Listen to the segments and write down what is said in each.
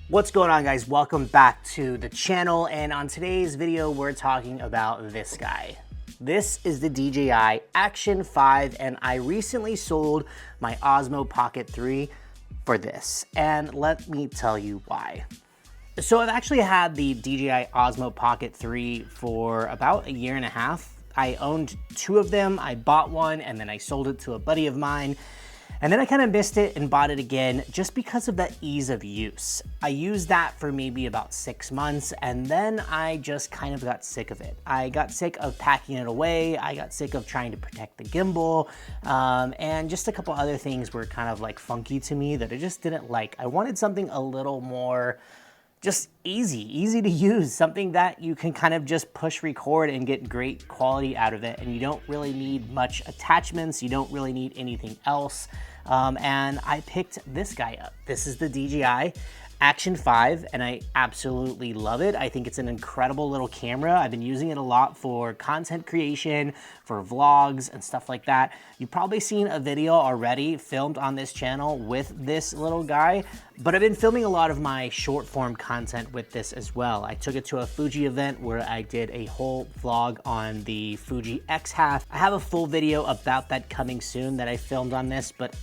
What's going on, guys? Welcome back to the channel, and on today's video we're talking about this guy. This is the DJI Action 5, and I recently sold my Osmo Pocket 3 for this, and let me tell you why. So I've actually had the DJI Osmo Pocket 3 for about a year and a half. I owned two of them. I bought one and then I sold it to a buddy of mine. And then I kind of missed it and bought it again just because of the ease of use. I used that for maybe about 6 months, and then I just kind of got sick of it. I got sick of packing it away. I got sick of trying to protect the gimbal, and just a couple other things were kind of like funky to me that I just didn't like. I wanted something a little more just easy to use, something that you can kind of just push record and get great quality out of it, and you don't really need much attachments, you don't really need anything else. And I picked this guy up. This is the DJI Action 5, and I absolutely love it. I think it's an incredible little camera. I've been using it a lot for content creation, for vlogs and stuff like that. You've probably seen a video already filmed on this channel with this little guy, but I've been filming a lot of my short form content with this as well. I took it to a Fuji event where I did a whole vlog on the Fuji X-Half. I have a full video about that coming soon that I filmed on this, but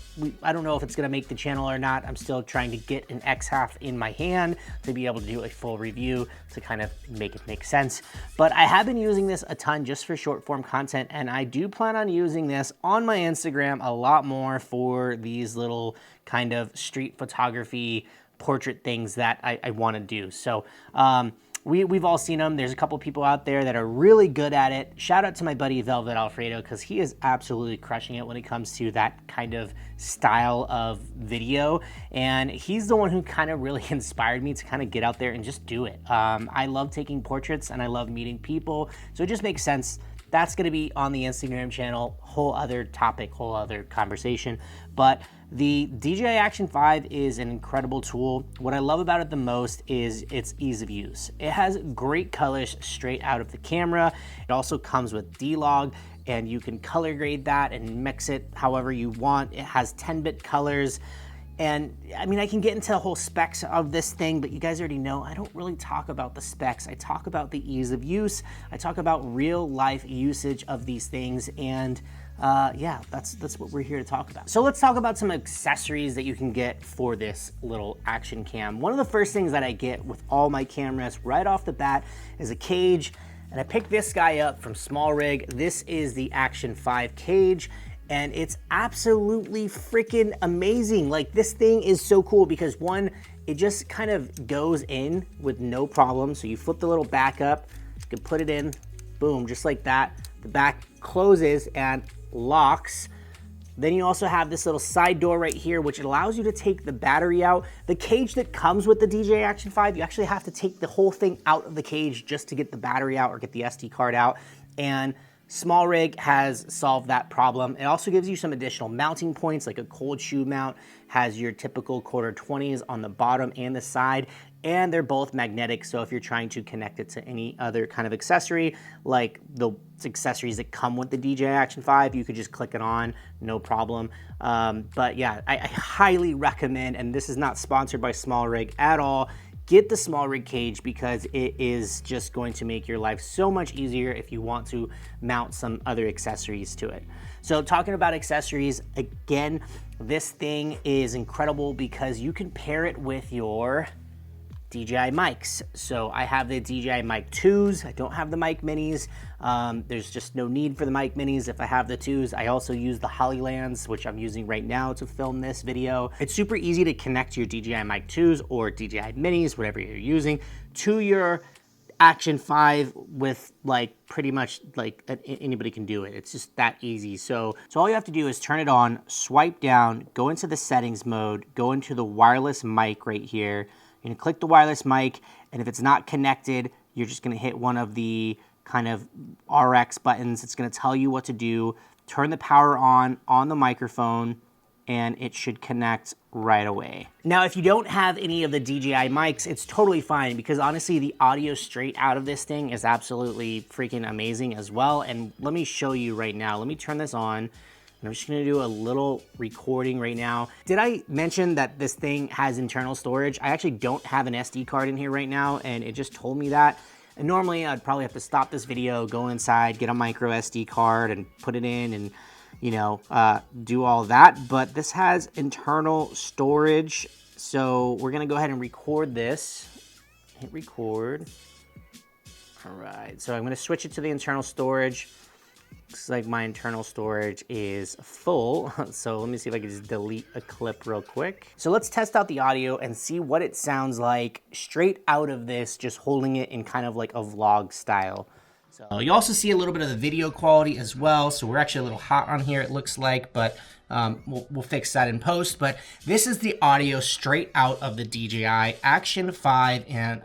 I don't know if it's gonna make the channel or not. I'm still trying to get an X-Half in my hand to be able to do a full review to kind of make it make sense. But I have been using this a ton just for short form content, and I do plan on using this on my Instagram a lot more for these little kind of street photography portrait things that I want to do. So we've all seen them. There's a couple people out there that are really good at it. Shout out to my buddy Velvet Alfredo, because he is absolutely crushing it when it comes to that kind of style of video. And he's the one who kind of really inspired me to kind of get out there and just do it. I love taking portraits and I love meeting people. So it just makes sense. That's going to be on the Instagram channel, whole other topic, whole other conversation. But the DJI Action 5 is an incredible tool. What I love about it the most is its ease of use. It has great colors straight out of the camera. It also comes with D-Log, and you can color grade that and mix it however you want. It has 10-bit colors. And I mean, I can get into the whole specs of this thing, but you guys already know I don't really talk about the specs. I talk about the ease of use. I talk about real life usage of these things, and yeah, that's what we're here to talk about. So let's talk about some accessories that you can get for this little action cam. One of the first things that I get with all my cameras right off the bat is a cage, and I picked this guy up from Small Rig. This is the Action 5 cage. And it's absolutely freaking amazing. Like, this thing is so cool because one, it just kind of goes in with no problem. So you flip the little back up, you can put it in, boom, just like that. The back closes and locks. Then you also have this little side door right here, which allows you to take the battery out. The cage that comes with the DJI Action 5, you actually have to take the whole thing out of the cage just to get the battery out or get the SD card out. And Small Rig has solved that problem. It also gives you some additional mounting points, like a cold shoe mount, has your typical quarter 20s on the bottom and the side, and they're both magnetic, so if you're trying to connect it to any other kind of accessory, like the accessories that come with the DJI Action 5, you could just click it on, no problem. But yeah, I highly recommend, and this is not sponsored by Small Rig at all, get the Small Rig cage, because it is just going to make your life so much easier if you want to mount some other accessories to it. So talking about accessories, again, this thing is incredible because you can pair it with your DJI mics. So I have the DJI Mic 2s. I don't have the Mic Minis. There's just no need for the Mic Minis if I have the 2s. I also use the Hollylands, which I'm using right now to film this video. It's super easy to connect your DJI Mic 2s or DJI Minis, whatever you're using, to your Action 5 with like pretty much like anybody can do it. It's just that easy. So all you have to do is turn it on, swipe down, go into the settings mode, go into the wireless mic right here. You're gonna click the wireless mic, and if it's not connected, you're just gonna hit one of the kind of RX buttons. It's gonna tell you what to do. Turn the power on the microphone, and it should connect right away. Now, if you don't have any of the DJI mics, it's totally fine, because honestly, the audio straight out of this thing is absolutely freaking amazing as well. And let me show you right now. Let me turn this on. I'm just gonna do a little recording right now. Did I mention that this thing has internal storage? I actually don't have an SD card in here right now, and it just told me that. And normally I'd probably have to stop this video, go inside, get a micro SD card and put it in and, you know, do all that. But this has internal storage. So we're gonna go ahead and record this. Hit record. All right, so I'm gonna switch it to the internal storage. Looks like my internal storage is full. So let me see if I can just delete a clip real quick. So let's test out the audio and see what it sounds like straight out of this, just holding it in kind of like a vlog style. So you also see a little bit of the video quality as well. So we're actually a little hot on here, it looks like, but we'll fix that in post. But this is the audio straight out of the DJI Action 5, and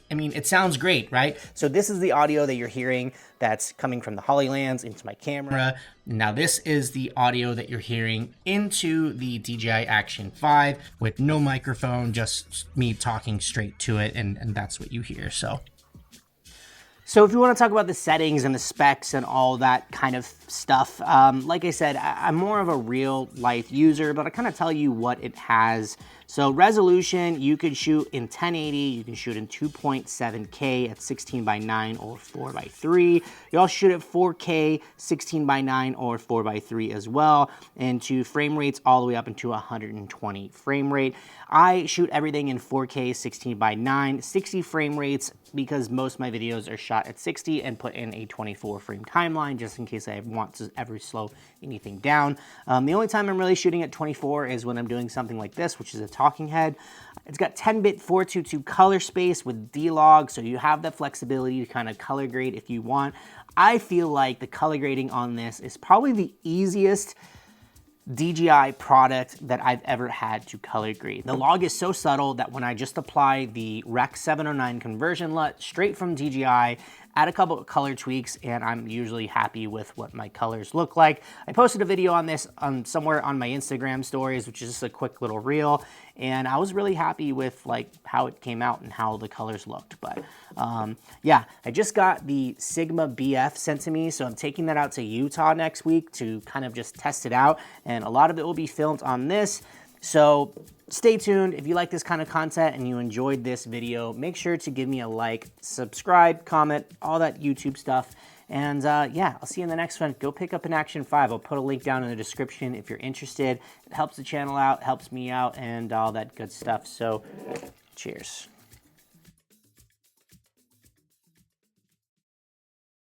I mean, it sounds great, right? So this is the audio that you're hearing that's coming from the Hollylands into my camera. Now this is the audio that you're hearing into the DJI Action 5 with no microphone, just me talking straight to it, and that's what you hear. So if you want to talk about the settings and the specs and all that kind of stuff, like I said, I'm more of a real life user, but I kind of tell you what it has. So resolution, you could shoot in 1080, you can shoot in 2.7K at 16:9 or 4:3. You also shoot at 4K, 16:9 or 4:3 as well, and to frame rates all the way up into 120 frame rate. I shoot everything in 4K, 16:9, 60 frame rates because most of my videos are shot at 60 and put in a 24 frame timeline just in case I want to ever slow anything down. The only time I'm really shooting at 24 is when I'm doing something like this, which is a talking head. It's got 10-bit 422 color space with D-Log, so you have the flexibility to kind of color grade if you want. I feel like the color grading on this is probably the easiest DJI product that I've ever had to color grade. The log is so subtle that when I just apply the Rec 709 conversion LUT straight from DJI, add a couple of color tweaks, and I'm usually happy with what my colors look like. I posted a video on this somewhere on my Instagram stories, which is just a quick little reel, and I was really happy with like how it came out and how the colors looked. But yeah, I just got the Sigma BF sent to me, so I'm taking that out to Utah next week to kind of just test it out, and a lot of it will be filmed on this. So stay tuned. If you like this kind of content and you enjoyed this video, make sure to give me a like, subscribe, comment, all that YouTube stuff. And yeah, I'll see you in the next one. Go pick up an Action 5. I'll put a link down in the description if you're interested. It helps the channel out, helps me out, and all that good stuff. So cheers.